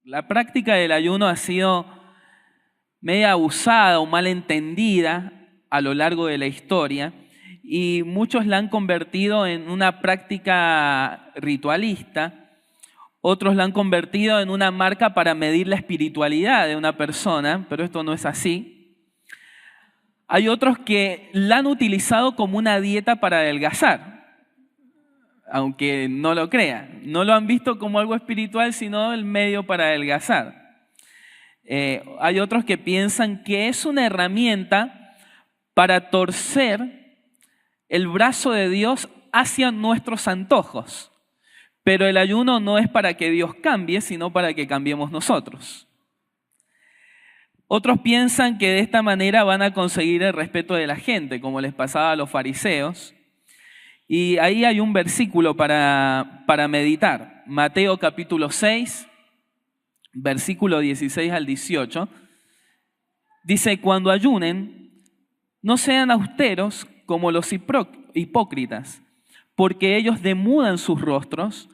La práctica del ayuno ha sido media abusada o mal entendida a lo largo de la historia y muchos la han convertido en una práctica ritualista, otros la han convertido en una marca para medir la espiritualidad de una persona, pero esto no es así. Hay otros que la han utilizado como una dieta para adelgazar, aunque no lo crean. No lo han visto como algo espiritual, sino el medio para adelgazar. Hay otros que piensan que es una herramienta para torcer el brazo de Dios hacia nuestros antojos. Pero el ayuno no es para que Dios cambie, sino para que cambiemos nosotros. Otros piensan que de esta manera van a conseguir el respeto de la gente, como les pasaba a los fariseos. Y ahí hay un versículo para meditar. Mateo capítulo 6, versículo 16 al 18. Dice, cuando ayunen, no sean austeros como los hipócritas, porque ellos demudan sus rostros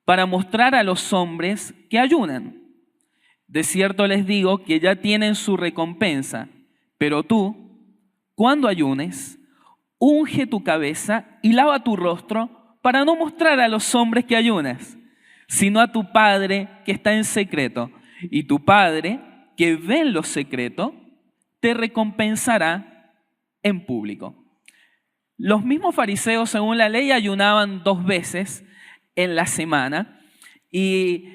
para mostrar a los hombres que ayunan. De cierto les digo que ya tienen su recompensa, pero tú, cuando ayunes, unge tu cabeza y lava tu rostro para no mostrar a los hombres que ayunas, sino a tu Padre que está en secreto. Y tu Padre, que ve en lo secreto, te recompensará en público. Los mismos fariseos, según la ley, ayunaban 2 veces en la semana y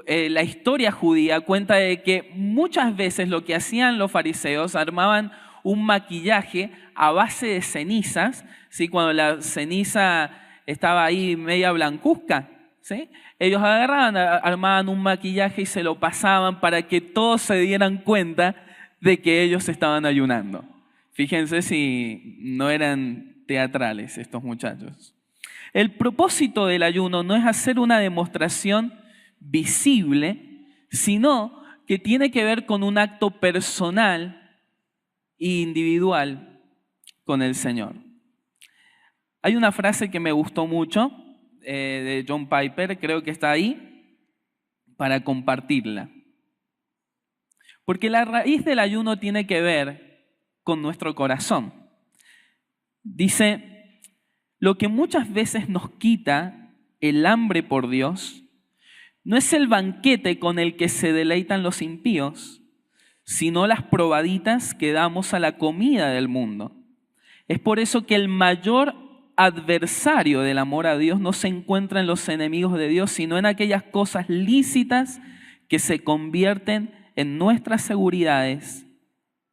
la historia judía cuenta de que muchas veces lo que hacían los fariseos, armaban un maquillaje a base de cenizas, ¿sí? Cuando la ceniza estaba ahí media blancuzca, ¿sí? Ellos agarraban, armaban un maquillaje y se lo pasaban para que todos se dieran cuenta de que ellos estaban ayunando. Fíjense si no eran teatrales estos muchachos. El propósito del ayuno no es hacer una demostración visible, sino que tiene que ver con un acto personal e individual con el Señor. Hay una frase que me gustó mucho de John Piper, creo que está ahí, para compartirla. Porque la raíz del ayuno tiene que ver con nuestro corazón. Dice, lo que muchas veces nos quita el hambre por Dios no es el banquete con el que se deleitan los impíos, sino las probaditas que damos a la comida del mundo. Es por eso que el mayor adversario del amor a Dios no se encuentra en los enemigos de Dios, sino en aquellas cosas lícitas que se convierten en nuestras seguridades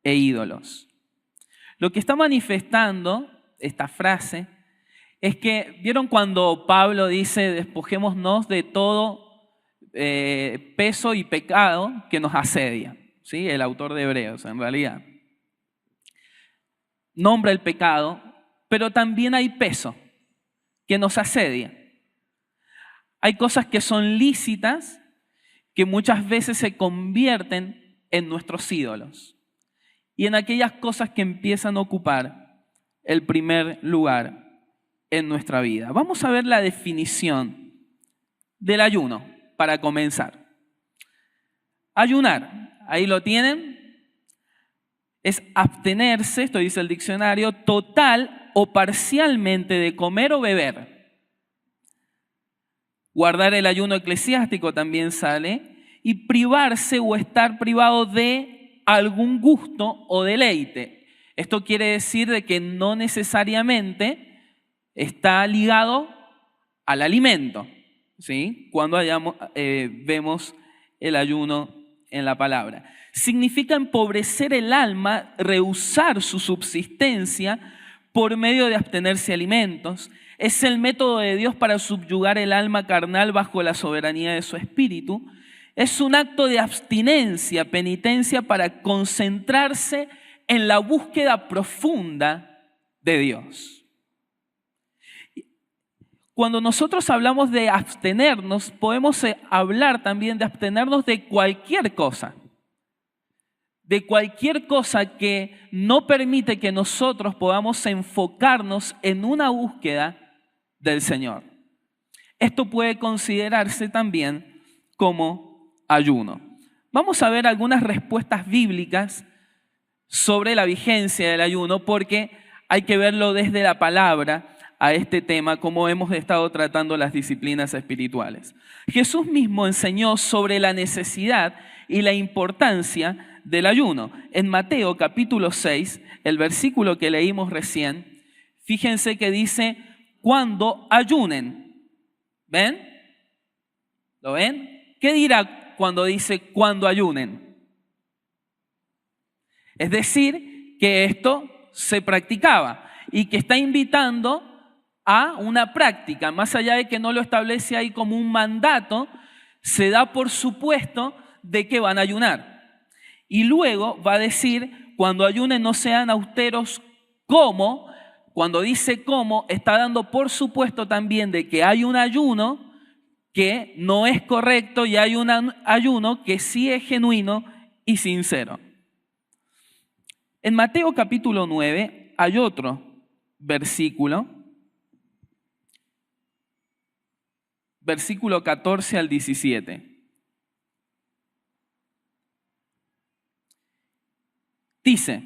e ídolos. Lo que está manifestando esta frase es que, ¿vieron cuando Pablo dice despojémonos de todo peso y pecado que nos asedia? ¿Sí? El autor de Hebreos, en realidad. Nombra el pecado, pero también hay peso que nos asedia. Hay cosas que son lícitas que muchas veces se convierten en nuestros ídolos y en aquellas cosas que empiezan a ocupar el primer lugar en nuestra vida. Vamos a ver la definición del ayuno para comenzar. Ayunar, ahí lo tienen, es abstenerse, esto dice el diccionario, total o parcialmente de comer o beber. Guardar el ayuno eclesiástico también sale, y privarse o estar privado de algún gusto o deleite. Esto quiere decir de que no necesariamente está ligado al alimento, ¿sí? Cuando vemos el ayuno en la palabra. Significa empobrecer el alma, rehusar su subsistencia por medio de abstenerse de alimentos. Es el método de Dios para subyugar el alma carnal bajo la soberanía de su espíritu. Es un acto de abstinencia, penitencia para concentrarse en la búsqueda profunda de Dios. Cuando nosotros hablamos de abstenernos, podemos hablar también de abstenernos de cualquier cosa. De cualquier cosa que no permite que nosotros podamos enfocarnos en una búsqueda del Señor. Esto puede considerarse también como ayuno. Vamos a ver algunas respuestas bíblicas sobre la vigencia del ayuno, porque hay que verlo desde la palabra a este tema, como hemos estado tratando las disciplinas espirituales. Jesús mismo enseñó sobre la necesidad y la importancia del ayuno. En Mateo capítulo 6, el versículo que leímos recién, fíjense que dice, cuando ayunen. ¿Ven? ¿Lo ven? ¿Qué dirá cuando dice cuando ayunen? Es decir, que esto se practicaba y que está invitando a una práctica, más allá de que no lo establece ahí como un mandato, se da por supuesto de que van a ayunar. Y luego va a decir, cuando ayunen no sean austeros como, cuando dice como, está dando por supuesto también de que hay un ayuno que no es correcto y hay un ayuno que sí es genuino y sincero. En Mateo capítulo 9 hay otro versículo, versículo 14 al 17. Dice,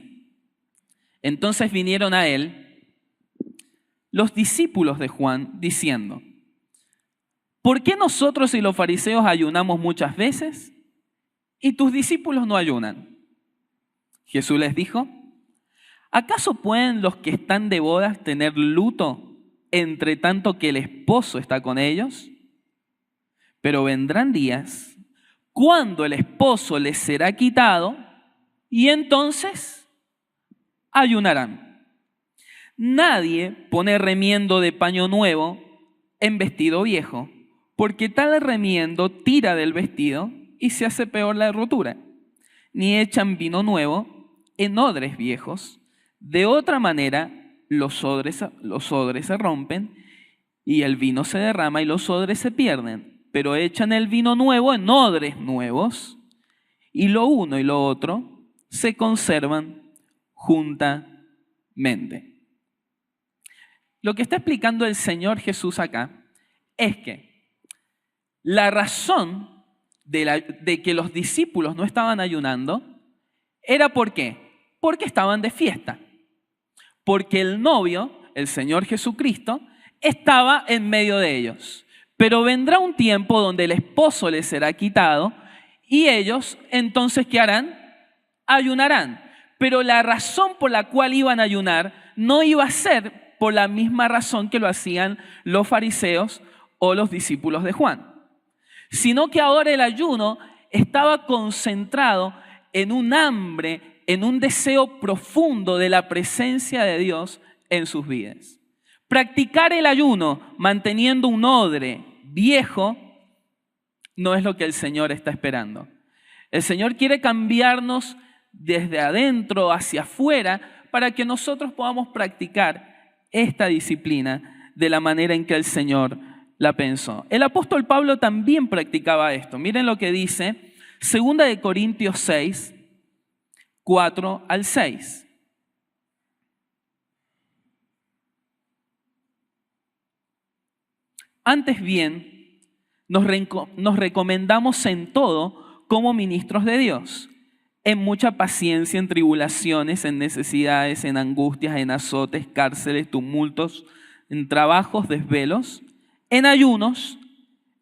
entonces vinieron a él los discípulos de Juan diciendo, ¿por qué nosotros y los fariseos ayunamos muchas veces y tus discípulos no ayunan? Jesús les dijo, ¿acaso pueden los que están de bodas tener luto entre tanto que el esposo está con ellos? Pero vendrán días cuando el esposo les será quitado y entonces ayunarán. Nadie pone remiendo de paño nuevo en vestido viejo, porque tal remiendo tira del vestido y se hace peor la rotura. Ni echan vino nuevo en odres viejos. De otra manera, los odres se rompen y el vino se derrama y los odres se pierden. Pero echan el vino nuevo en odres nuevos y lo uno y lo otro se conservan juntamente. Lo que está explicando el Señor Jesús acá es que la razón de que los discípulos no estaban ayunando era ¿por qué? Porque estaban de fiesta. Porque el novio, el Señor Jesucristo, estaba en medio de ellos. Pero vendrá un tiempo donde el esposo les será quitado y ellos entonces ¿qué harán? Ayunarán. Pero la razón por la cual iban a ayunar no iba a ser por la misma razón que lo hacían los fariseos o los discípulos de Juan, sino que ahora el ayuno estaba concentrado en un hambre, en un deseo profundo de la presencia de Dios en sus vidas. Practicar el ayuno manteniendo un odre viejo no es lo que el Señor está esperando. El Señor quiere cambiarnos desde adentro hacia afuera para que nosotros podamos practicar esta disciplina de la manera en que el Señor la pensó. El apóstol Pablo también practicaba esto. Miren lo que dice 2 Corintios 6, 4 al 6. Antes bien, nos recomendamos en todo como ministros de Dios, en mucha paciencia, en tribulaciones, en necesidades, en angustias, en azotes, cárceles, tumultos, en trabajos, desvelos, en ayunos,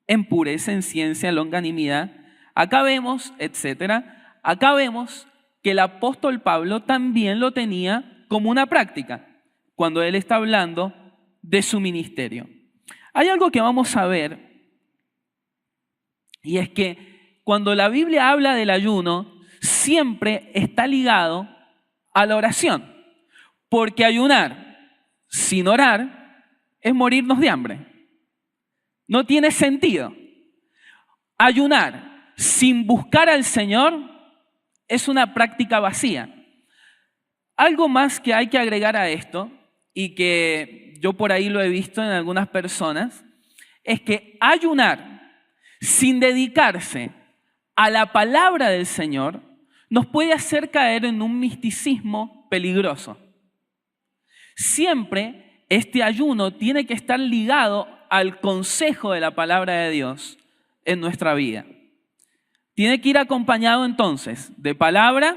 en pureza, en ciencia, en longanimidad. Acá vemos, etcétera. Acá vemos que el apóstol Pablo también lo tenía como una práctica cuando él está hablando de su ministerio. Hay algo que vamos a ver, y es que cuando la Biblia habla del ayuno, siempre está ligado a la oración, porque ayunar sin orar es morirnos de hambre. No tiene sentido. Ayunar sin buscar al Señor es una práctica vacía. Algo más que hay que agregar a esto, y que yo por ahí lo he visto en algunas personas, es que ayunar sin dedicarse a la palabra del Señor nos puede hacer caer en un misticismo peligroso. Siempre este ayuno tiene que estar ligado al consejo de la palabra de Dios en nuestra vida. Tiene que ir acompañado entonces de palabra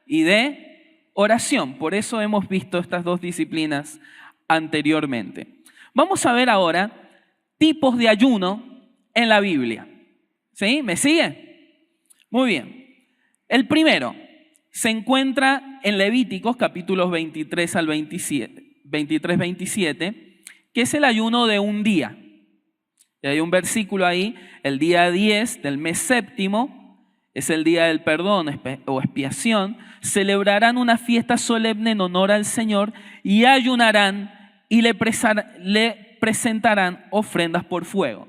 y de oración. Por eso hemos visto estas dos disciplinas anteriormente. Vamos a ver ahora tipos de ayuno en la Biblia. ¿Sí? ¿Me sigue? Muy bien. El primero se encuentra en Levíticos capítulos 23 al 27, que es el ayuno de un día. Y hay un versículo ahí, el día 10 del mes séptimo, es el día del perdón o expiación, celebrarán una fiesta solemne en honor al Señor y ayunarán y le presentarán ofrendas por fuego.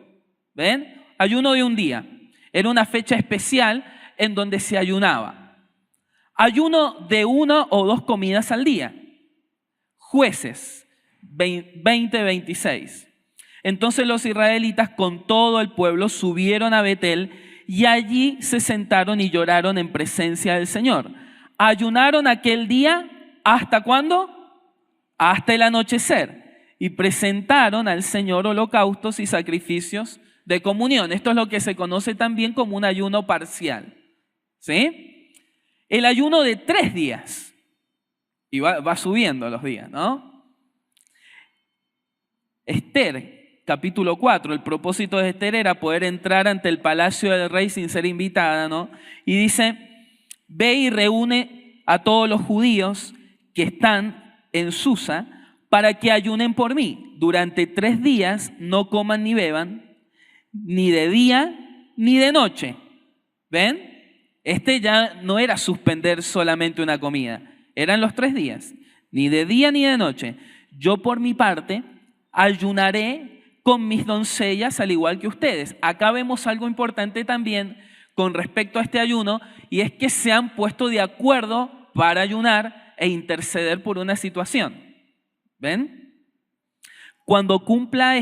¿Ven? Ayuno de un día. Era una fecha especial en donde se ayunaba. Ayuno de 1 o 2 comidas al día. Jueces 20:26. Entonces los israelitas con todo el pueblo subieron a Betel y allí se sentaron y lloraron en presencia del Señor. Ayunaron aquel día, ¿hasta cuándo? Hasta el anochecer. Y presentaron al Señor holocaustos y sacrificios de comunión. Esto es lo que se conoce también como un ayuno parcial. ¿Sí? El ayuno de 3 días. Y va subiendo los días, ¿no? Esther, capítulo 4, el propósito de Esther era poder entrar ante el palacio del rey sin ser invitada, ¿no? Y dice, ve y reúne a todos los judíos que están en Susa para que ayunen por mí. Durante 3 días no coman ni beban, ni de día ni de noche. ¿Ven? Este ya no era suspender solamente una comida, eran los 3 días, ni de día ni de noche. Yo por mi parte ayunaré con mis doncellas al igual que ustedes. Acá vemos algo importante también con respecto a este ayuno, y es que se han puesto de acuerdo para ayunar e interceder por una situación. ¿Ven? Cuando cumpla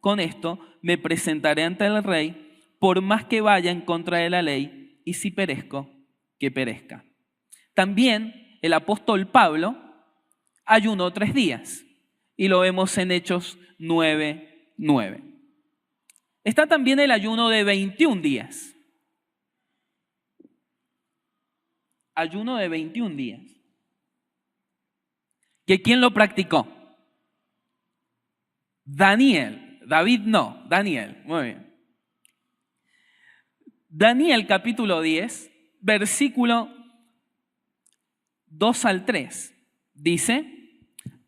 con esto, me presentaré ante el rey, por más que vaya en contra de la ley, y si perezco, que perezca. También el apóstol Pablo ayunó 3 días, y lo vemos en Hechos 9:9. Está también el ayuno de 21 días. Ayuno de 21 días. ¿Que quién lo practicó? Daniel. David no, Daniel. Muy bien. Daniel capítulo 10, versículo 2 al 3. Dice,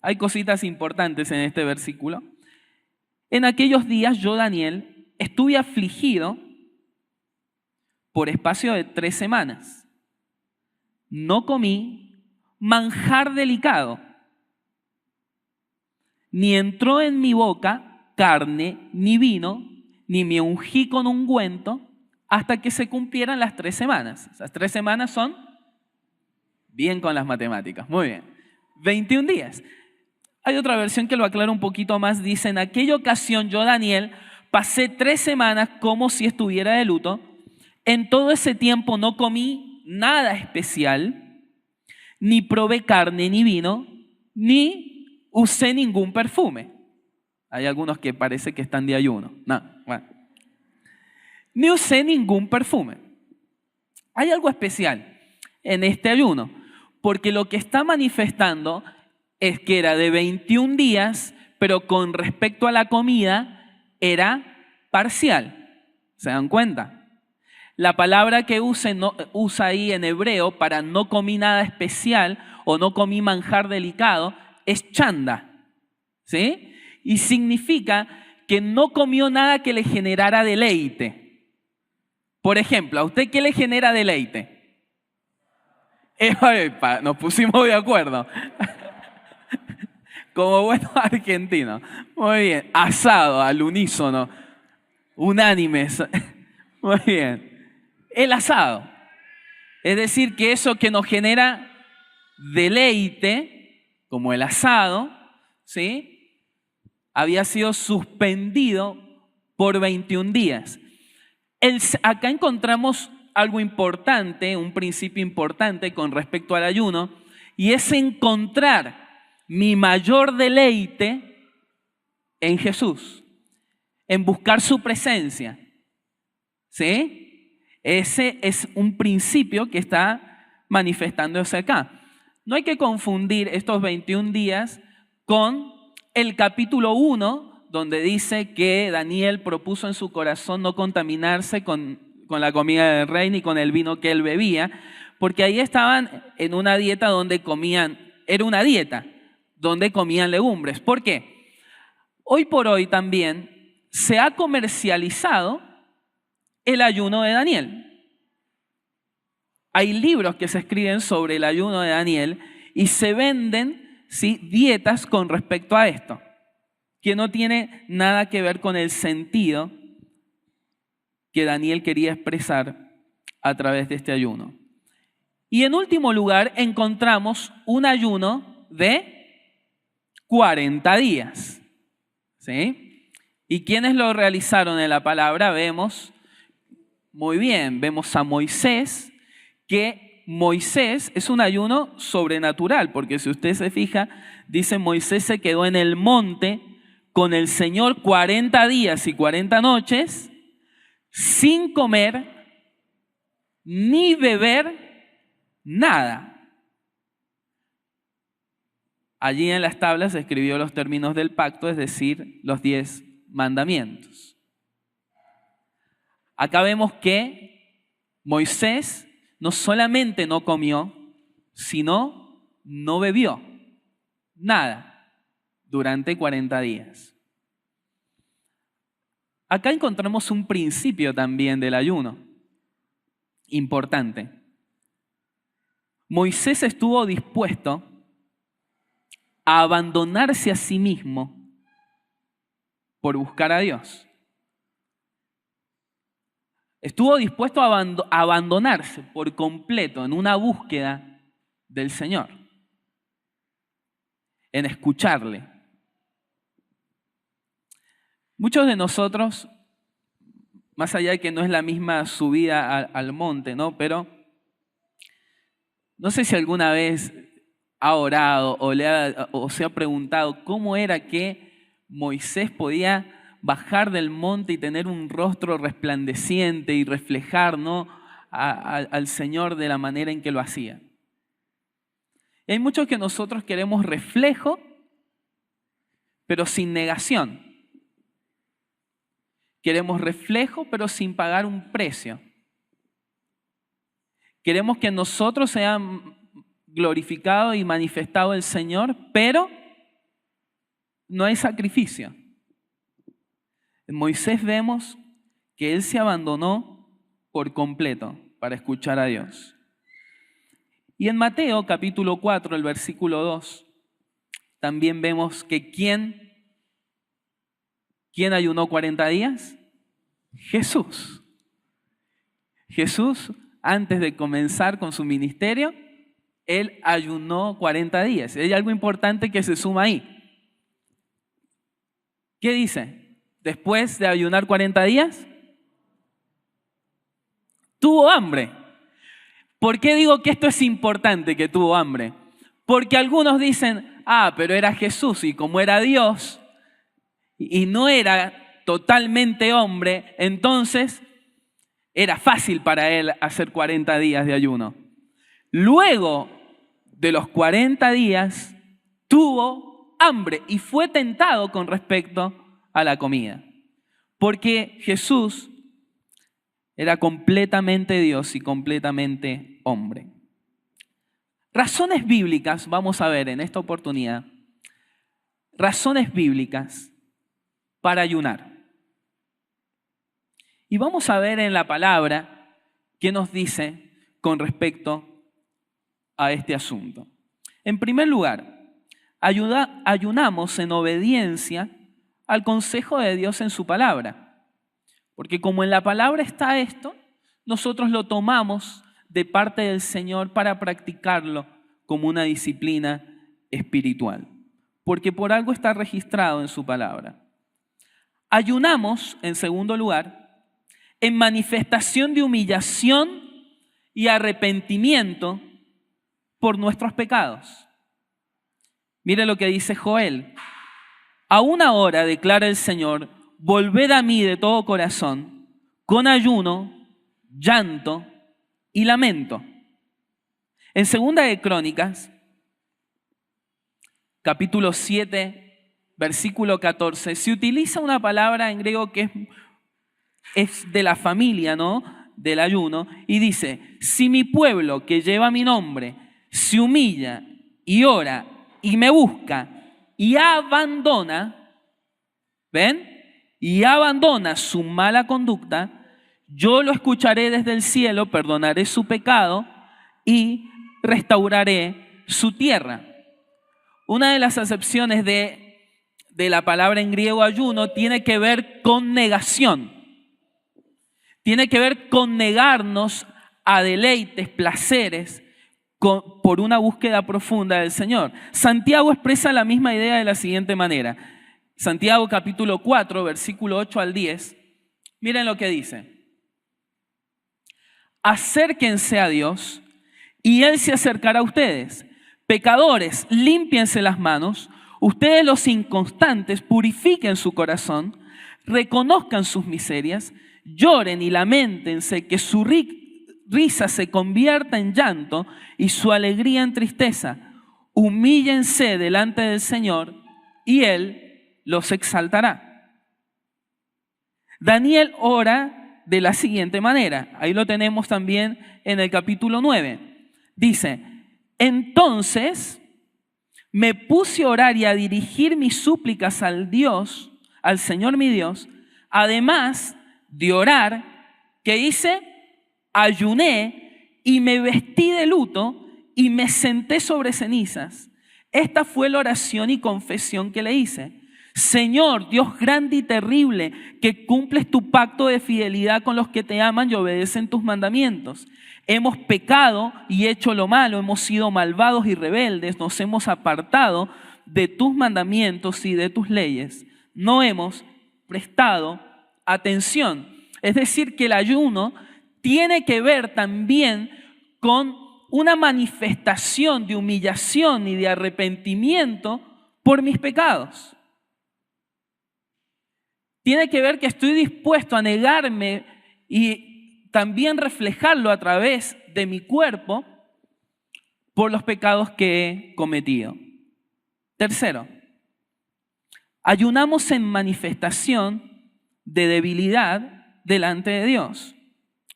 hay cositas importantes en este versículo. En aquellos días yo, Daniel, estuve afligido por espacio de 3 semanas. No comí manjar delicado, ni entró en mi boca carne, ni vino, ni me ungí con ungüento, hasta que se cumplieran las 3 semanas. Esas 3 semanas son, bien con las matemáticas, muy bien, 21 días. Hay otra versión que lo aclara un poquito más. Dice, en aquella ocasión yo, Daniel, pasé 3 semanas como si estuviera de luto. En todo ese tiempo no comí nada especial, ni probé carne ni vino, ni usé ningún perfume. Hay algunos que parece que están de ayuno. No, bueno. Ni usé ningún perfume. Hay algo especial en este ayuno, porque lo que está manifestando es que era de 21 días, pero con respecto a la comida era parcial. ¿Se dan cuenta? La palabra que usa ahí en hebreo para no comí nada especial o no comí manjar delicado es chanda. ¿Sí? Y significa que no comió nada que le generara deleite. Por ejemplo, ¿a usted qué le genera deleite? Epa, nos pusimos de acuerdo. Como buenos argentinos. Muy bien. Asado al unísono. Unánimes. Muy bien. El asado. Es decir, que eso que nos genera deleite, como el asado, ¿sí? Había sido suspendido por 21 días. Acá encontramos algo importante, un principio importante con respecto al ayuno, y es encontrar mi mayor deleite en Jesús, en buscar su presencia, ¿sí? Ese es un principio que está manifestándose acá. No hay que confundir estos 21 días con el capítulo 1, donde dice que Daniel propuso en su corazón no contaminarse con la comida del rey ni con el vino que él bebía, porque ahí estaban en una dieta donde comían, era una dieta donde comían legumbres. ¿Por qué? Hoy por hoy también se ha comercializado el ayuno de Daniel. Hay libros que se escriben sobre el ayuno de Daniel y se venden, ¿sí?, dietas con respecto a esto, que no tiene nada que ver con el sentido que Daniel quería expresar a través de este ayuno. Y en último lugar encontramos un ayuno de 40 días. ¿Sí? ¿Y quiénes lo realizaron en la palabra? Vemos muy bien, vemos a Moisés, que Moisés es un ayuno sobrenatural, porque si usted se fija, dice Moisés se quedó en el monte con el Señor 40 días y 40 noches, sin comer ni beber nada. Allí en las tablas se escribió los términos del pacto, es decir, los 10 mandamientos. Acá vemos que Moisés no solamente no comió, sino no bebió nada durante 40 días. Acá encontramos un principio también del ayuno, importante. Moisés estuvo dispuesto a abandonarse a sí mismo por buscar a Dios. Estuvo dispuesto a abandonarse por completo en una búsqueda del Señor, en escucharle. Muchos de nosotros, más allá de que no es la misma subida al monte, ¿no? Pero no sé si alguna vez ha orado o se ha preguntado cómo era que Moisés podía bajar del monte y tener un rostro resplandeciente y reflejar, ¿no?, al Señor de la manera en que lo hacía. Y hay muchos que nosotros queremos reflejo, pero sin negación. Queremos reflejo, pero sin pagar un precio. Queremos que nosotros sean glorificado y manifestado el Señor, pero no hay sacrificio. En Moisés vemos que él se abandonó por completo para escuchar a Dios. Y en Mateo capítulo 4, el versículo 2, también vemos que ¿quién ayunó 40 días? Jesús. Jesús, antes de comenzar con su ministerio, él ayunó 40 días. Hay algo importante que se suma ahí. ¿Qué dice? Después de ayunar 40 días, tuvo hambre. ¿Por qué digo que esto es importante, que tuvo hambre? Porque algunos dicen, pero era Jesús y como era Dios y no era totalmente hombre, entonces era fácil para él hacer 40 días de ayuno. Luego de los 40 días tuvo hambre y fue tentado con respecto a la comida. Porque Jesús era completamente Dios y completamente hombre. Razones bíblicas, vamos a ver en esta oportunidad, razones bíblicas para ayunar. Y vamos a ver en la palabra qué nos dice con respecto a este asunto. En primer lugar, ayunamos en obediencia al consejo de Dios en su palabra. Porque como en la palabra está esto, nosotros lo tomamos de parte del Señor para practicarlo como una disciplina espiritual. Porque por algo está registrado en su palabra. Ayunamos, en segundo lugar, en manifestación de humillación y arrepentimiento por nuestros pecados. Mire lo que dice Joel. Aún ahora, declara el Señor, volved a mí de todo corazón, con ayuno, llanto y lamento. En 2 de Crónicas, capítulo 7, versículo 14, se utiliza una palabra en griego que es de la familia, ¿no?, del ayuno, y dice: si mi pueblo que lleva mi nombre se humilla y ora y me busca y abandona, ¿ven?, y abandona su mala conducta, yo lo escucharé desde el cielo, perdonaré su pecado y restauraré su tierra. Una de las acepciones de la palabra en griego ayuno tiene que ver con negación. Tiene que ver con negarnos a deleites, placeres, por una búsqueda profunda del Señor. Santiago expresa la misma idea de la siguiente manera. Santiago capítulo 4, versículo 8 al 10. Miren lo que dice. Acérquense a Dios y Él se acercará a ustedes. Pecadores, límpiense las manos. Ustedes los inconstantes, purifiquen su corazón. Reconozcan sus miserias. Lloren y lamentense, que su risa se convierta en llanto y su alegría en tristeza. Humíllense delante del Señor y Él los exaltará. Daniel ora de la siguiente manera. Ahí lo tenemos también en el capítulo 9. Dice: entonces me puse a orar y a dirigir mis súplicas al Señor mi Dios. Además de orar, ¿qué hice? Ayuné y me vestí de luto y me senté sobre cenizas. Esta fue la oración y confesión que le hice. Señor, Dios grande y terrible, que cumples tu pacto de fidelidad con los que te aman y obedecen tus mandamientos. Hemos pecado y hecho lo malo, hemos sido malvados y rebeldes, nos hemos apartado de tus mandamientos y de tus leyes. No hemos prestado atención. Es decir, que el ayuno tiene que ver también con una manifestación de humillación y de arrepentimiento por mis pecados. Tiene que ver que estoy dispuesto a negarme y también reflejarlo a través de mi cuerpo por los pecados que he cometido. Tercero, ayunamos en manifestación de debilidad delante de Dios.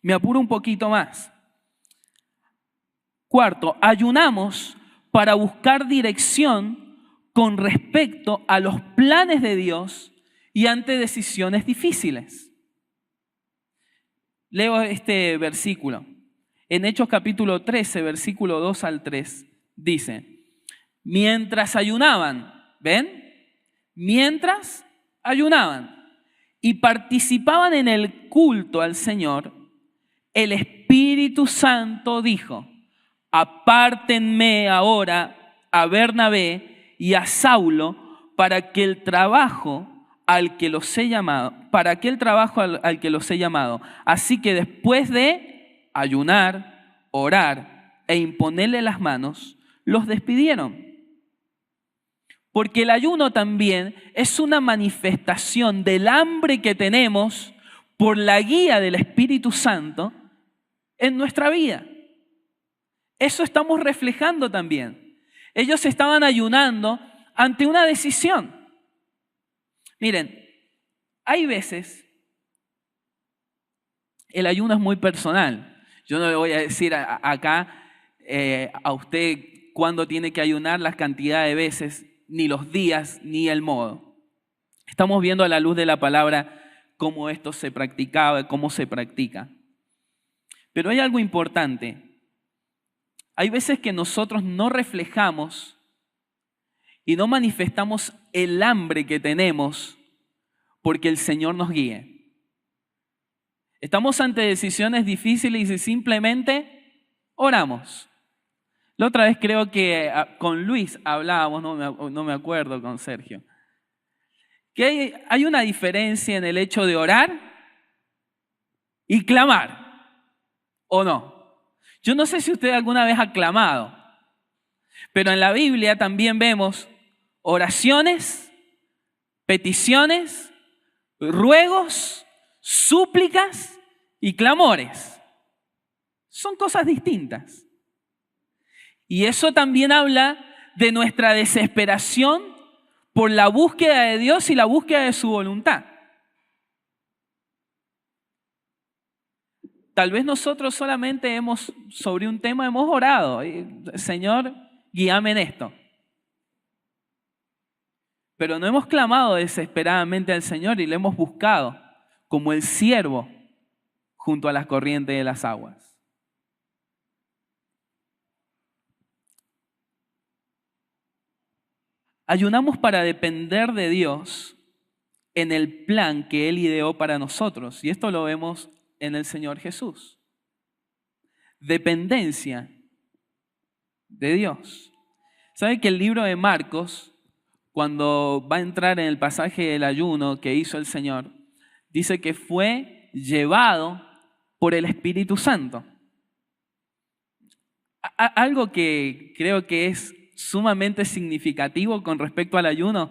Me apuro un poquito más. Cuarto, ayunamos para buscar dirección con respecto a los planes de Dios y ante decisiones difíciles. Leo este versículo. En Hechos capítulo 13, versículo 2 al 3, dice: mientras ayunaban, ¿ven? Mientras ayunaban y participaban en el culto al Señor, el Espíritu Santo dijo: apártenme ahora a Bernabé y a Saulo para aquel trabajo al que los he llamado. Así que después de ayunar, orar e imponerle las manos, los despidieron. Porque el ayuno también es una manifestación del hambre que tenemos por la guía del Espíritu Santo en nuestra vida. Eso estamos reflejando también. Ellos estaban ayunando ante una decisión. Miren, hay veces, el ayuno es muy personal. Yo no le voy a decir acá a usted cuándo tiene que ayunar, las cantidades de veces, ni los días, ni el modo. Estamos viendo a la luz de la palabra cómo esto se practicaba, cómo se practica. Pero hay algo importante. Hay veces que nosotros no reflejamos y no manifestamos el hambre que tenemos porque el Señor nos guíe. Estamos ante decisiones difíciles y simplemente oramos. La otra vez creo que con Luis hablábamos, no me acuerdo, con Sergio, que hay una diferencia en el hecho de orar y clamar, ¿o no? Yo no sé si usted alguna vez ha clamado, pero en la Biblia también vemos oraciones, peticiones, ruegos, súplicas y clamores. Son cosas distintas. Y eso también habla de nuestra desesperación por la búsqueda de Dios y la búsqueda de su voluntad. Tal vez nosotros solamente sobre un tema hemos orado. Señor, guíame en esto. Pero no hemos clamado desesperadamente al Señor y le hemos buscado como el ciervo junto a las corrientes de las aguas. Ayunamos para depender de Dios en el plan que Él ideó para nosotros. Y esto lo vemos en el Señor Jesús. Dependencia de Dios. ¿Saben que el libro de Marcos, cuando va a entrar en el pasaje del ayuno que hizo el Señor, dice que fue llevado por el Espíritu Santo? Algo que creo que es sumamente significativo con respecto al ayuno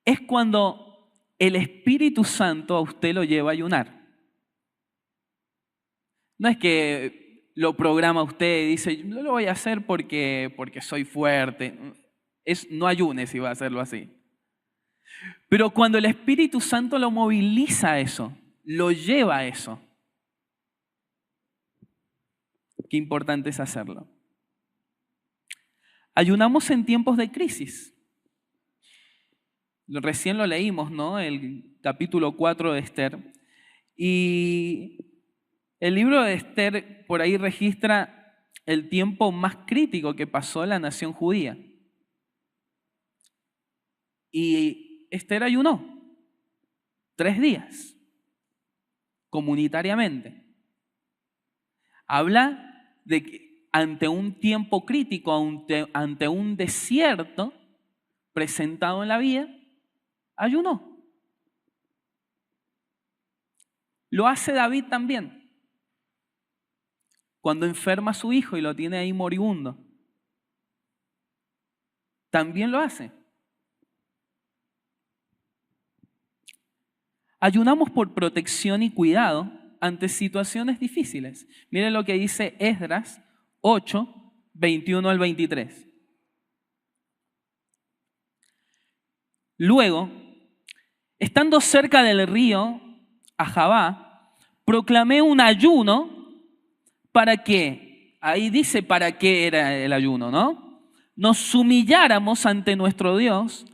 es cuando el Espíritu Santo a usted lo lleva a ayunar. No es que lo programa usted y dice, yo lo voy a hacer porque soy fuerte. No ayune si va a hacerlo así. Pero cuando el Espíritu Santo lo moviliza a eso, lo lleva a eso, qué importante es hacerlo. Ayunamos en tiempos de crisis. Recién lo leímos, ¿no? El capítulo 4 de Esther. Y el libro de Esther por ahí registra el tiempo más crítico que pasó la nación judía. Y Esther ayunó 3 días, comunitariamente. Habla de que ante un tiempo crítico, ante un desierto presentado en la vida, ayunó. Lo hace David también. Cuando enferma a su hijo y lo tiene ahí moribundo, también lo hace. Ayunamos por protección y cuidado ante situaciones difíciles. Miren lo que dice Esdras 8, 21 al 23. Luego, estando cerca del río Ahava, proclamé un ayuno para que, ahí dice para qué era el ayuno, ¿no? Nos humilláramos ante nuestro Dios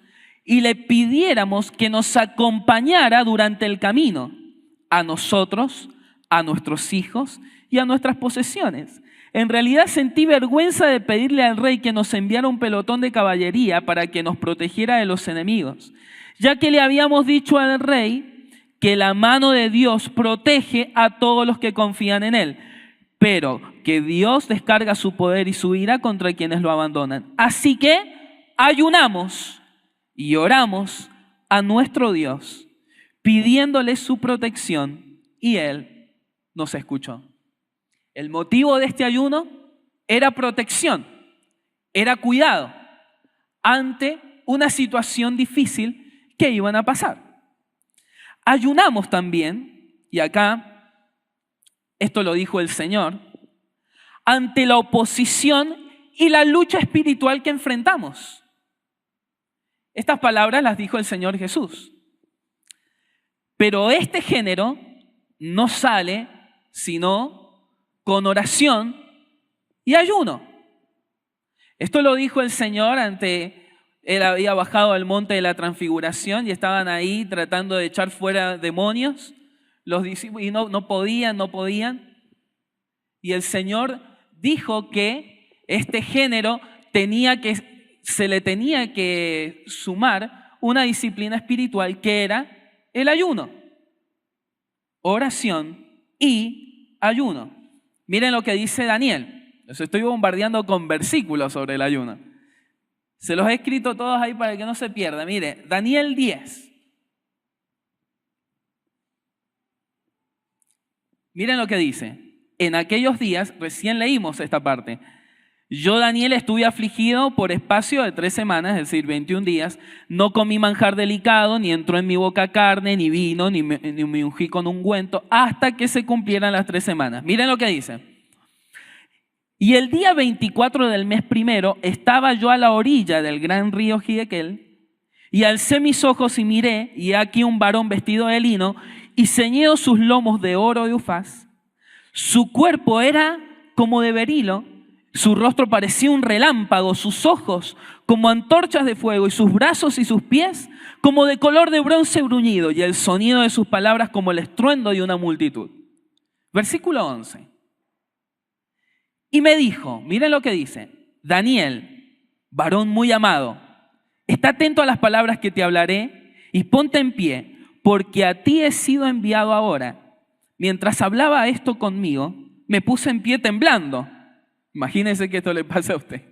y le pidiéramos que nos acompañara durante el camino, a nosotros, a nuestros hijos y a nuestras posesiones. En realidad sentí vergüenza de pedirle al rey que nos enviara un pelotón de caballería para que nos protegiera de los enemigos, ya que le habíamos dicho al rey que la mano de Dios protege a todos los que confían en él, pero que Dios descarga su poder y su ira contra quienes lo abandonan. Así que ayunamos y oramos a nuestro Dios, pidiéndole su protección, y Él nos escuchó. El motivo de este ayuno era protección, era cuidado ante una situación difícil que iban a pasar. Ayunamos también, y acá esto lo dijo el Señor, ante la oposición y la lucha espiritual que enfrentamos. Estas palabras las dijo el Señor Jesús. Pero este género no sale sino con oración y ayuno. Esto lo dijo el Señor Él había bajado al monte de la transfiguración y estaban ahí tratando de echar fuera demonios. Los discípulos y no podían. Y el Señor dijo que este género se le tenía que sumar una disciplina espiritual que era el ayuno, oración y ayuno. Miren lo que dice Daniel. Les estoy bombardeando con versículos sobre el ayuno. Se los he escrito todos ahí para que no se pierda. Mire, Daniel 10. Miren lo que dice. En aquellos días, recién leímos esta parte, yo, Daniel, estuve afligido por espacio de 3 semanas, es decir, 21 días. No comí manjar delicado, ni entró en mi boca carne, ni vino, ni me ungí con ungüento, hasta que se cumplieran las 3 semanas. Miren lo que dice. Y el día 24 del mes primero estaba yo a la orilla del gran río Hiddekel, y alcé mis ojos y miré, y he aquí un varón vestido de lino y ceñido sus lomos de oro de Ufaz. Su cuerpo era como de berilo, su rostro parecía un relámpago, sus ojos como antorchas de fuego, y sus brazos y sus pies como de color de bronce bruñido, y el sonido de sus palabras como el estruendo de una multitud. Versículo 11. Y me dijo, miren lo que dice: Daniel, varón muy amado, está atento a las palabras que te hablaré y ponte en pie, porque a ti he sido enviado ahora. Mientras hablaba esto conmigo, me puse en pie temblando. Imagínese que esto le pasa a usted.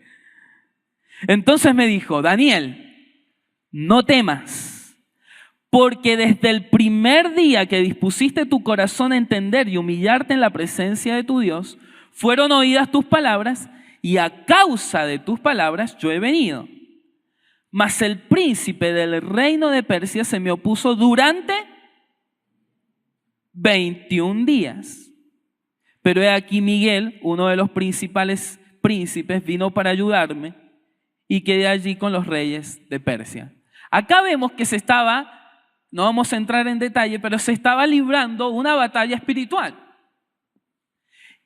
Entonces me dijo: Daniel, no temas, porque desde el primer día que dispusiste tu corazón a entender y humillarte en la presencia de tu Dios, fueron oídas tus palabras, y a causa de tus palabras yo he venido. Mas el príncipe del reino de Persia se me opuso durante 21 días. Pero he aquí Miguel, uno de los principales príncipes, vino para ayudarme y quedé allí con los reyes de Persia. Acá vemos que no vamos a entrar en detalle, pero se estaba librando una batalla espiritual.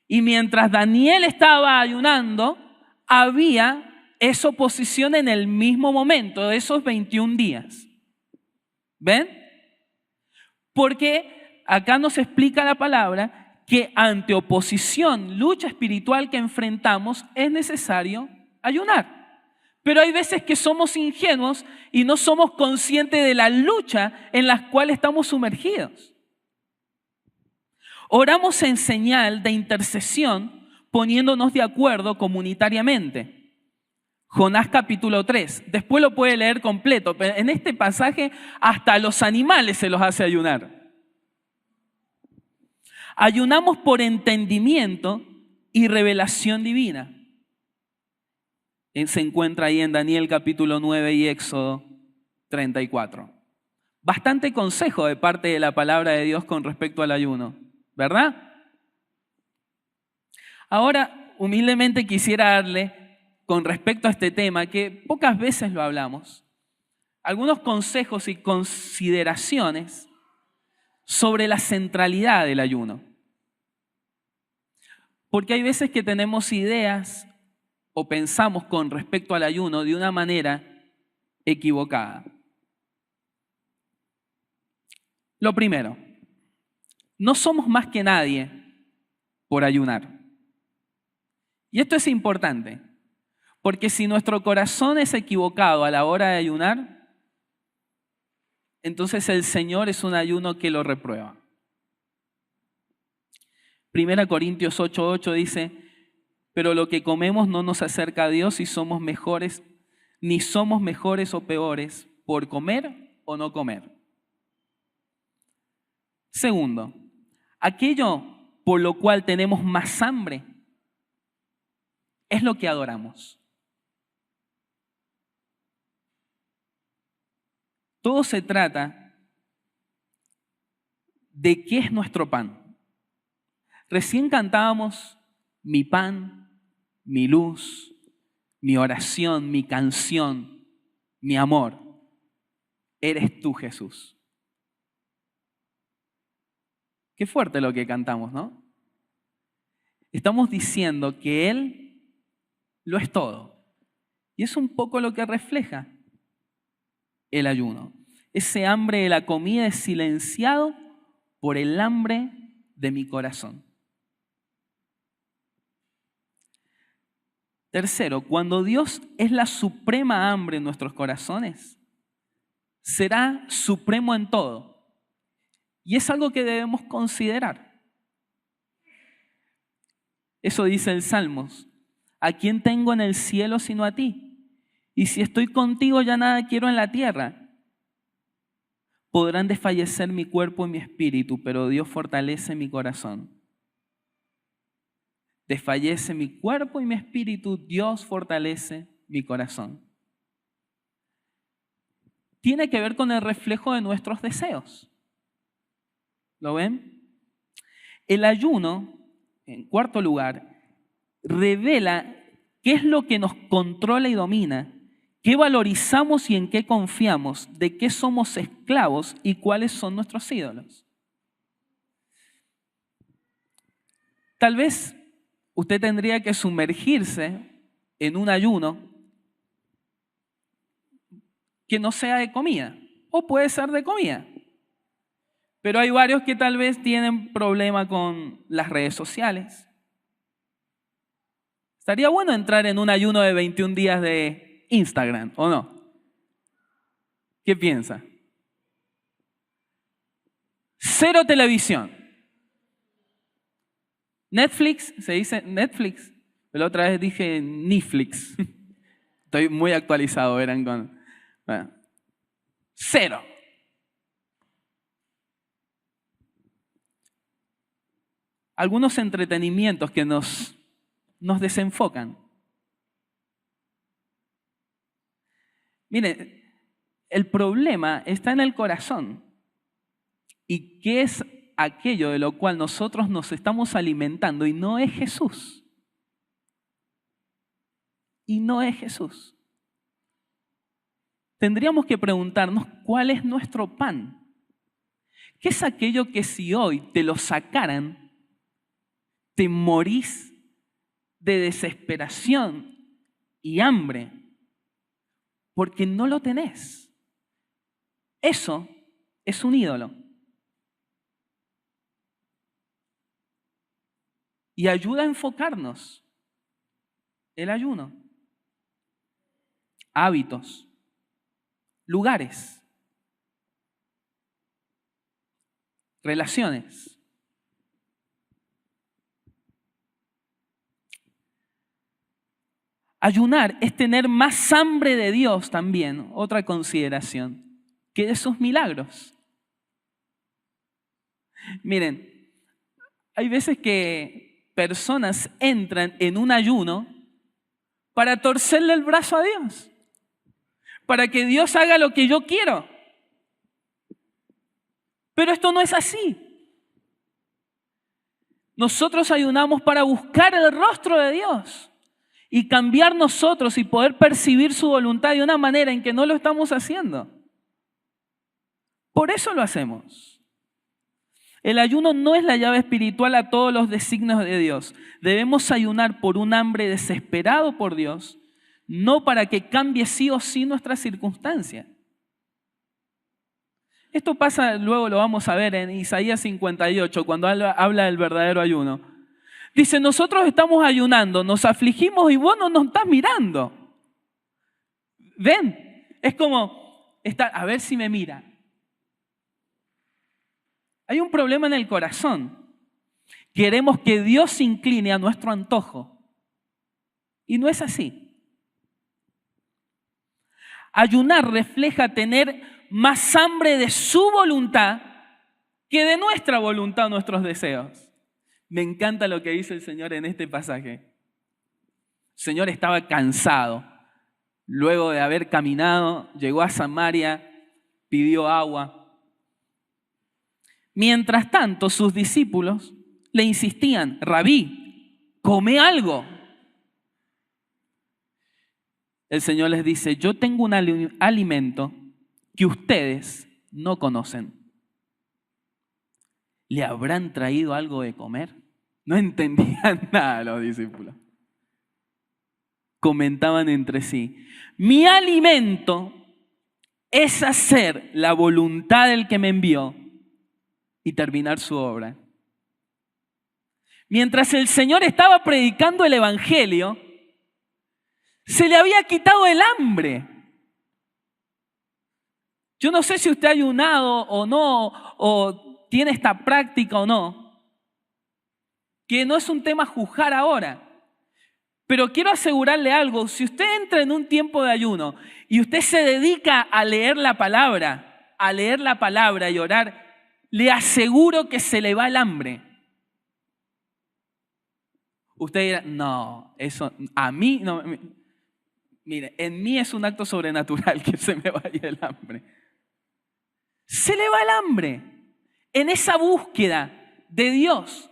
Y mientras Daniel estaba ayunando, había esa oposición en el mismo momento, de esos 21 días. ¿Ven? Porque acá nos explica la palabra que ante oposición, lucha espiritual que enfrentamos, es necesario ayunar. Pero hay veces que somos ingenuos y no somos conscientes de la lucha en la cual estamos sumergidos. Oramos en señal de intercesión poniéndonos de acuerdo comunitariamente. Jonás capítulo 3. Después lo puede leer completo, pero en este pasaje hasta a los animales se los hace ayunar. Ayunamos por entendimiento y revelación divina. Se encuentra ahí en Daniel capítulo 9 y Éxodo 34. Bastante consejo de parte de la palabra de Dios con respecto al ayuno, ¿verdad? Ahora, humildemente quisiera darle, con respecto a este tema, que pocas veces lo hablamos, algunos consejos y consideraciones sobre la centralidad del ayuno. Porque hay veces que tenemos ideas o pensamos con respecto al ayuno de una manera equivocada. Lo primero, no somos más que nadie por ayunar. Y esto es importante, porque si nuestro corazón es equivocado a la hora de ayunar, entonces el Señor es un ayuno que lo reprueba. 1 Corintios 8:8 dice: pero lo que comemos no nos acerca a Dios, ni somos mejores o peores por comer o no comer. Segundo, aquello por lo cual tenemos más hambre es lo que adoramos. Todo se trata de qué es nuestro pan. Recién cantábamos: mi pan, mi luz, mi oración, mi canción, mi amor. Eres tú, Jesús. Qué fuerte lo que cantamos, ¿no? Estamos diciendo que Él lo es todo. Y es un poco lo que refleja el ayuno. Ese hambre de la comida es silenciado por el hambre de mi corazón. Tercero, cuando Dios es la suprema hambre en nuestros corazones, será supremo en todo. Y es algo que debemos considerar. Eso dice el Salmos: ¿a quién tengo en el cielo sino a ti? Y si estoy contigo ya nada quiero en la tierra. Podrán desfallecer mi cuerpo y mi espíritu, pero Dios fortalece mi corazón. Desfallece mi cuerpo y mi espíritu, Dios fortalece mi corazón. Tiene que ver con el reflejo de nuestros deseos. ¿Lo ven? El ayuno, en cuarto lugar, revela qué es lo que nos controla y domina, qué valorizamos y en qué confiamos, de qué somos esclavos y cuáles son nuestros ídolos. Tal vez usted tendría que sumergirse en un ayuno que no sea de comida, o puede ser de comida. Pero hay varios que tal vez tienen problema con las redes sociales. Estaría bueno entrar en un ayuno de 21 días de Instagram, ¿o no? ¿Qué piensa? 0 televisión. Netflix, se dice Netflix. Pero la otra vez dije Netflix. Estoy muy actualizado, verán con... Bueno. 0. Algunos entretenimientos que nos desenfocan. Mire, el problema está en el corazón. ¿Y qué es aquello de lo cual nosotros nos estamos alimentando? Y no es Jesús. Y no es Jesús. Tendríamos que preguntarnos cuál es nuestro pan. ¿Qué es aquello que si hoy te lo sacaran, te morís de desesperación y hambre porque no lo tenés? Eso es un ídolo. Y ayuda a enfocarnos el ayuno. Hábitos, lugares, relaciones. Ayunar es tener más hambre de Dios también, otra consideración, que de sus milagros. Miren, hay veces que personas entran en un ayuno para torcerle el brazo a Dios, para que Dios haga lo que yo quiero. Pero esto no es así. Nosotros ayunamos para buscar el rostro de Dios y cambiar nosotros y poder percibir su voluntad de una manera en que no lo estamos haciendo. Por eso lo hacemos. El ayuno no es la llave espiritual a todos los designios de Dios. Debemos ayunar por un hambre desesperado por Dios, no para que cambie sí o sí nuestra circunstancia. Esto pasa, luego lo vamos a ver en Isaías 58, cuando habla del verdadero ayuno. Dice, nosotros estamos ayunando, nos afligimos y vos no nos estás mirando. ¿Ven? Es como, a ver si me mira. Hay un problema en el corazón. Queremos que Dios se incline a nuestro antojo. Y no es así. Ayunar refleja tener más hambre de su voluntad que de nuestra voluntad o nuestros deseos. Me encanta lo que dice el Señor en este pasaje. El Señor estaba cansado. Luego de haber caminado, llegó a Samaria, pidió agua. Mientras tanto, sus discípulos le insistían, Rabí, come algo. El Señor les dice, yo tengo un alimento que ustedes no conocen. ¿Le habrán traído algo de comer? No entendían nada los discípulos. Comentaban entre sí, mi alimento es hacer la voluntad del que me envió y terminar su obra. Mientras el Señor estaba predicando el Evangelio, se le había quitado el hambre. Yo no sé si usted ha ayunado o no, o tiene esta práctica o no, que no es un tema a juzgar ahora. Pero quiero asegurarle algo, si usted entra en un tiempo de ayuno y usted se dedica a leer la palabra y orar, le aseguro que se le va el hambre. Usted dirá, no, eso a mí no. Mire, en mí es un acto sobrenatural que se me vaya el hambre. Se le va el hambre en esa búsqueda de Dios.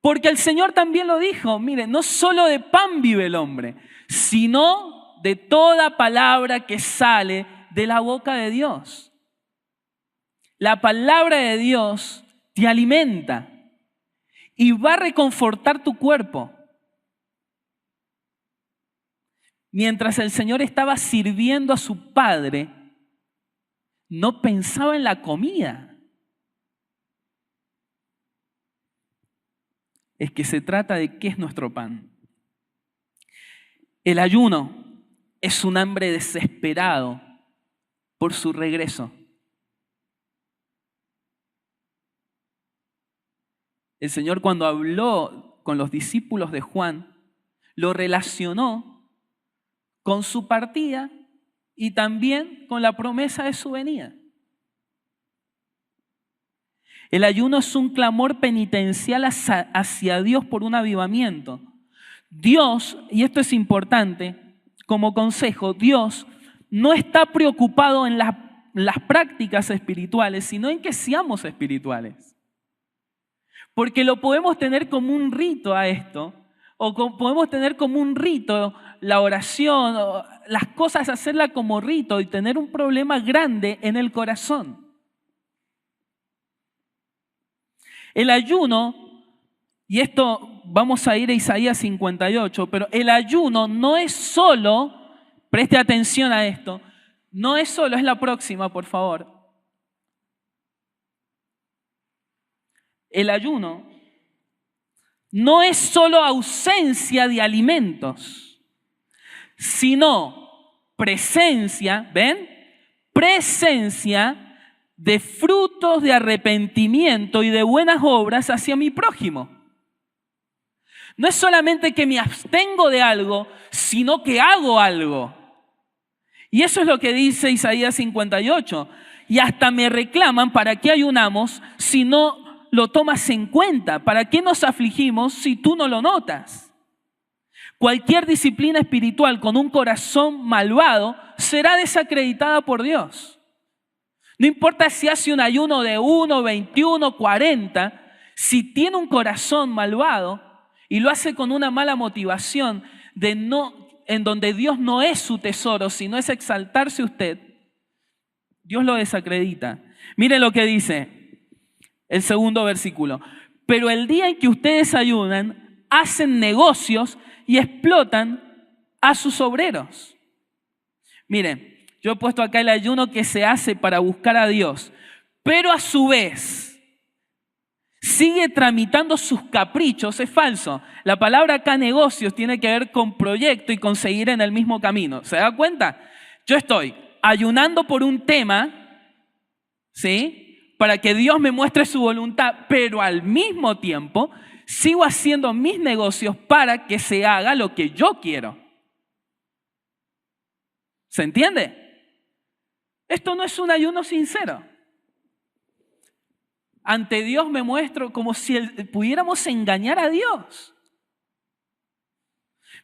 Porque el Señor también lo dijo, mire, no solo de pan vive el hombre, sino de toda palabra que sale de la boca de Dios. La palabra de Dios te alimenta y va a reconfortar tu cuerpo. Mientras el Señor estaba sirviendo a su Padre, no pensaba en la comida. Es que se trata de qué es nuestro pan. El ayuno es un hambre desesperado por su regreso. El Señor, cuando habló con los discípulos de Juan, lo relacionó con su partida y también con la promesa de su venida. El ayuno es un clamor penitencial hacia Dios por un avivamiento. Dios, y esto es importante, como consejo, Dios no está preocupado en las prácticas espirituales, sino en que seamos espirituales. Porque lo podemos tener como un rito a esto, o podemos tener como un rito la oración, o las cosas hacerla como rito y tener un problema grande en el corazón. El ayuno, y esto vamos a ir a Isaías 58, pero el ayuno no es solo, preste atención a esto, no es solo, es la próxima, por favor. El ayuno no es solo ausencia de alimentos, sino presencia, ¿ven? Presencia de frutos de arrepentimiento y de buenas obras hacia mi prójimo. No es solamente que me abstengo de algo, sino que hago algo. Y eso es lo que dice Isaías 58. Y hasta me reclaman, ¿para qué ayunamos si no lo tomas en cuenta? ¿Para qué nos afligimos si tú no lo notas? Cualquier disciplina espiritual con un corazón malvado será desacreditada por Dios. No importa si hace un ayuno de 1, 21, 40, si tiene un corazón malvado y lo hace con una mala motivación en donde Dios no es su tesoro, sino es exaltarse usted, Dios lo desacredita. Mire lo que dice el segundo versículo. Pero el día en que ustedes ayunan, hacen negocios y explotan a sus obreros. Miren, yo he puesto acá el ayuno que se hace para buscar a Dios, pero a su vez sigue tramitando sus caprichos, es falso. La palabra acá negocios tiene que ver con proyecto y con seguir en el mismo camino. ¿Se da cuenta? Yo estoy ayunando por un tema, ¿sí? Para que Dios me muestre su voluntad, pero al mismo tiempo sigo haciendo mis negocios para que se haga lo que yo quiero. ¿Se entiende? Esto no es un ayuno sincero. Ante Dios me muestro como si pudiéramos engañar a Dios.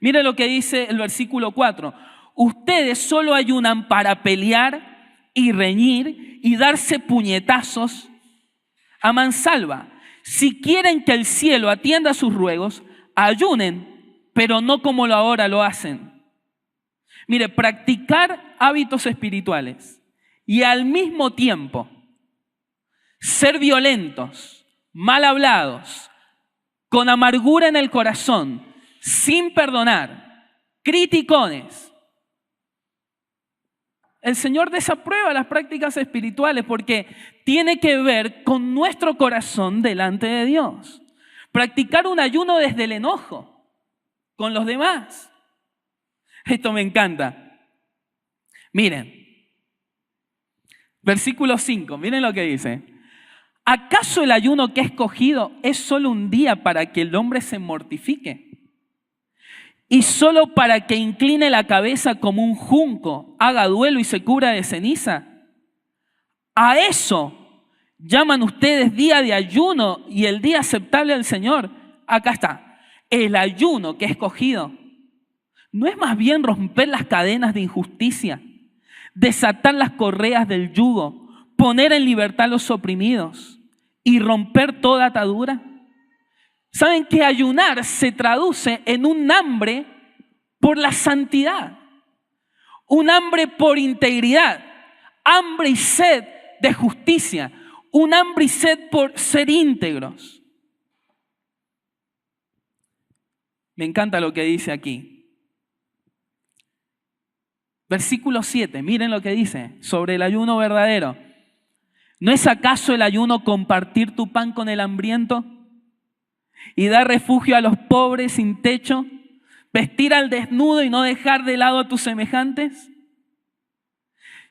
Mire lo que dice el versículo 4. Ustedes solo ayunan para pelear y reñir y darse puñetazos a mansalva. Si quieren que el cielo atienda sus ruegos, ayunen, pero no como ahora lo hacen. Mire, practicar hábitos espirituales y al mismo tiempo ser violentos, mal hablados, con amargura en el corazón, sin perdonar, criticones. El Señor desaprueba las prácticas espirituales porque tiene que ver con nuestro corazón delante de Dios. Practicar un ayuno desde el enojo con los demás. Esto me encanta. Miren, versículo 5, miren lo que dice. ¿Acaso el ayuno que he escogido es solo un día para que el hombre se mortifique? ¿Y solo para que incline la cabeza como un junco, haga duelo y se cubra de ceniza? ¿A eso llaman ustedes día de ayuno y el día aceptable al Señor? Acá está. El ayuno que he escogido ¿no es más bien romper las cadenas de injusticia, desatar las correas del yugo, poner en libertad a los oprimidos y romper toda atadura? Saben que ayunar se traduce en un hambre por la santidad, un hambre por integridad, hambre y sed de justicia, un hambre y sed por ser íntegros. Me encanta lo que dice aquí. Versículo 7, miren lo que dice sobre el ayuno verdadero. ¿No es acaso el ayuno compartir tu pan con el hambriento y dar refugio a los pobres sin techo, vestir al desnudo y no dejar de lado a tus semejantes?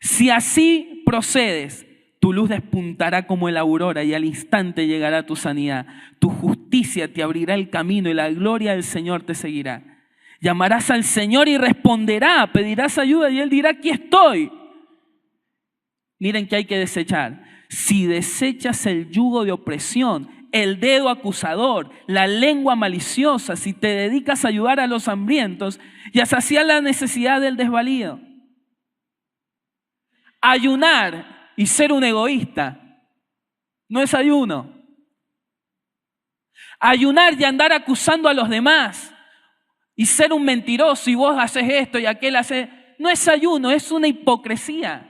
Si así procedes, tu luz despuntará como la aurora y al instante llegará tu sanidad. Tu justicia te abrirá el camino y la gloria del Señor te seguirá. Llamarás al Señor y responderá, pedirás ayuda y Él dirá, aquí estoy. Miren que hay que desechar. Si desechas el yugo de opresión, el dedo acusador, la lengua maliciosa, si te dedicas a ayudar a los hambrientos y a saciar la necesidad del desvalido. Ayunar y ser un egoísta no es ayuno. Ayunar y andar acusando a los demás y ser un mentiroso y vos haces esto y aquel hace, no es ayuno, es una hipocresía.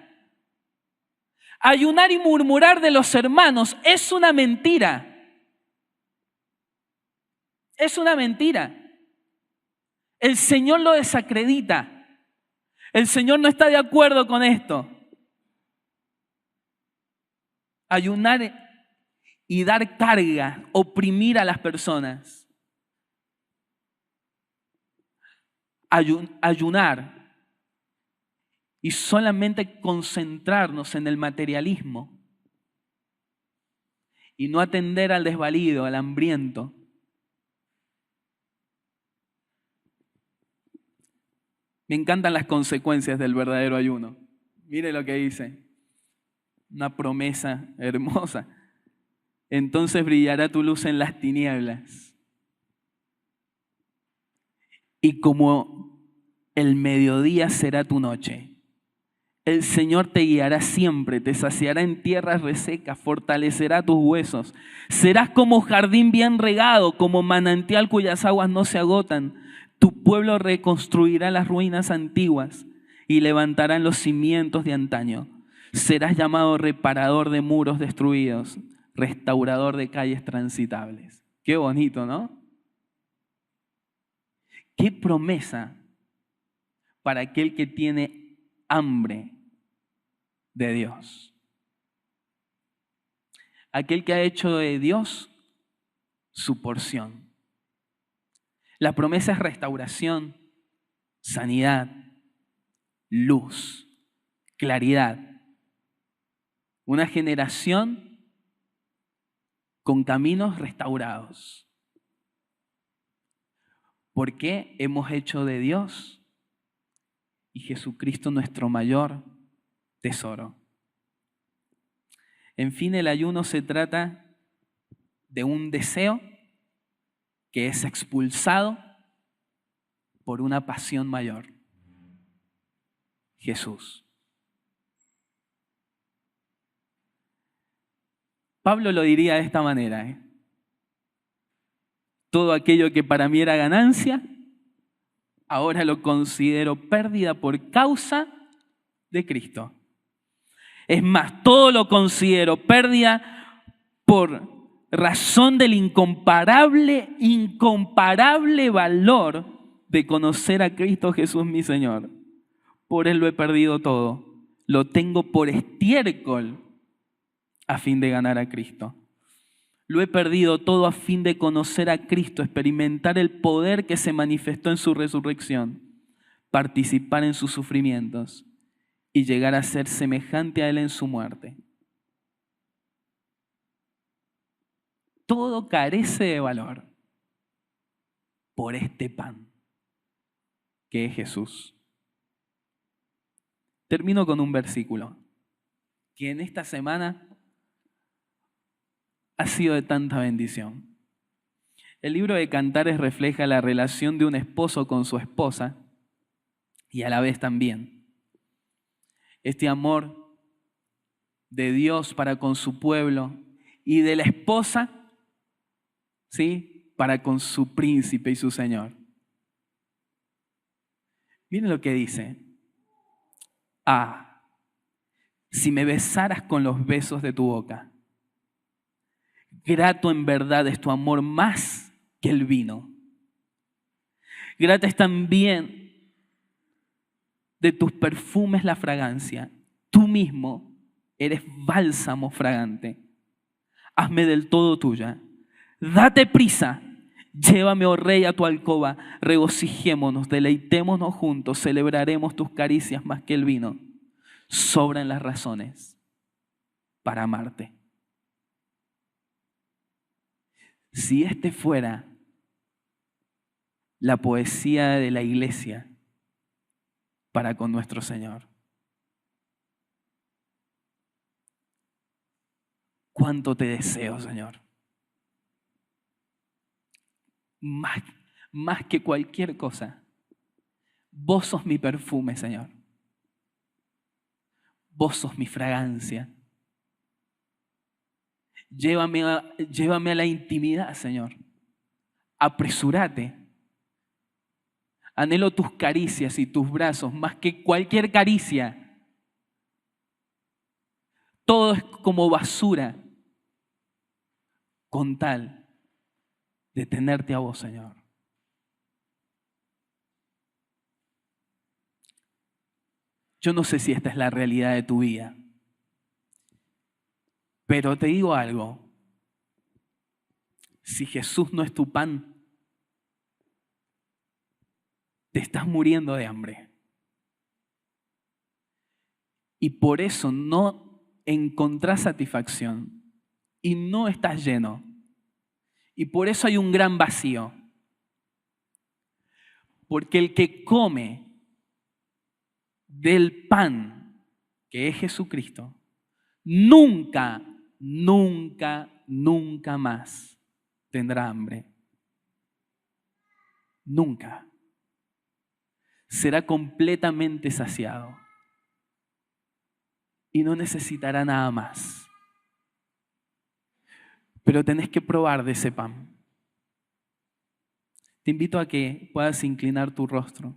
Ayunar y murmurar de los hermanos es una mentira. Es una mentira. El Señor lo desacredita. El Señor no está de acuerdo con esto. Ayunar y dar carga, oprimir a las personas. Ayunar y solamente concentrarnos en el materialismo y no atender al desvalido, al hambriento. Me encantan las consecuencias del verdadero ayuno. Mire lo que dice. Una promesa hermosa. Entonces brillará tu luz en las tinieblas. Y como el mediodía será tu noche. El Señor te guiará siempre, te saciará en tierras resecas, fortalecerá tus huesos. Serás como jardín bien regado, como manantial cuyas aguas no se agotan. Tu pueblo reconstruirá las ruinas antiguas y levantarán los cimientos de antaño. Serás llamado reparador de muros destruidos, restaurador de calles transitables. Qué bonito, ¿no? Qué promesa para aquel que tiene hambre de Dios. Aquel que ha hecho de Dios su porción. La promesa es restauración, sanidad, luz, claridad. Una generación con caminos restaurados. ¿Por qué hemos hecho de Dios y Jesucristo nuestro mayor tesoro? En fin, el ayuno se trata de un deseo que es expulsado por una pasión mayor: Jesús. Pablo lo diría de esta manera: todo aquello que para mí era ganancia, ahora lo considero pérdida por causa de Cristo. Es más, todo lo considero pérdida por razón del incomparable valor de conocer a Cristo Jesús mi Señor. Por Él lo he perdido todo. Lo tengo por estiércol a fin de ganar a Cristo. Lo he perdido todo a fin de conocer a Cristo, experimentar el poder que se manifestó en su resurrección, participar en sus sufrimientos y llegar a ser semejante a Él en su muerte. Todo carece de valor por este pan que es Jesús. Termino con un versículo que en esta semana ha sido de tanta bendición. El libro de Cantares refleja la relación de un esposo con su esposa y a la vez también este amor de Dios para con su pueblo y de la esposa, ¿sí?, para con su príncipe y su Señor. Miren lo que dice. Si me besaras con los besos de tu boca, grato en verdad es tu amor más que el vino. Grata es también de tus perfumes la fragancia. Tú mismo eres bálsamo fragante. Hazme del todo tuya. Date prisa. Llévame, oh Rey, a tu alcoba. Regocijémonos, deleitémonos juntos. Celebraremos tus caricias más que el vino. Sobran las razones para amarte. Si este fuera la poesía de la iglesia para con nuestro Señor, cuánto te deseo, Señor. Más que cualquier cosa. Vos sos mi perfume, Señor. Vos sos mi fragancia. Llévame a la intimidad, Señor. Apresúrate. Anhelo tus caricias y tus brazos más que cualquier caricia. Todo es como basura con tal de tenerte a vos, Señor. Yo no sé si esta es la realidad de tu vida, pero te digo algo. Si Jesús no es tu pan, te estás muriendo de hambre. Y por eso no encontrás satisfacción y no estás lleno. Y por eso hay un gran vacío. Porque el que come del pan que es Jesucristo, nunca más tendrá hambre. Nunca. Será completamente saciado y no necesitará nada más. Pero tenés que probar de ese pan. Te invito a que puedas inclinar tu rostro.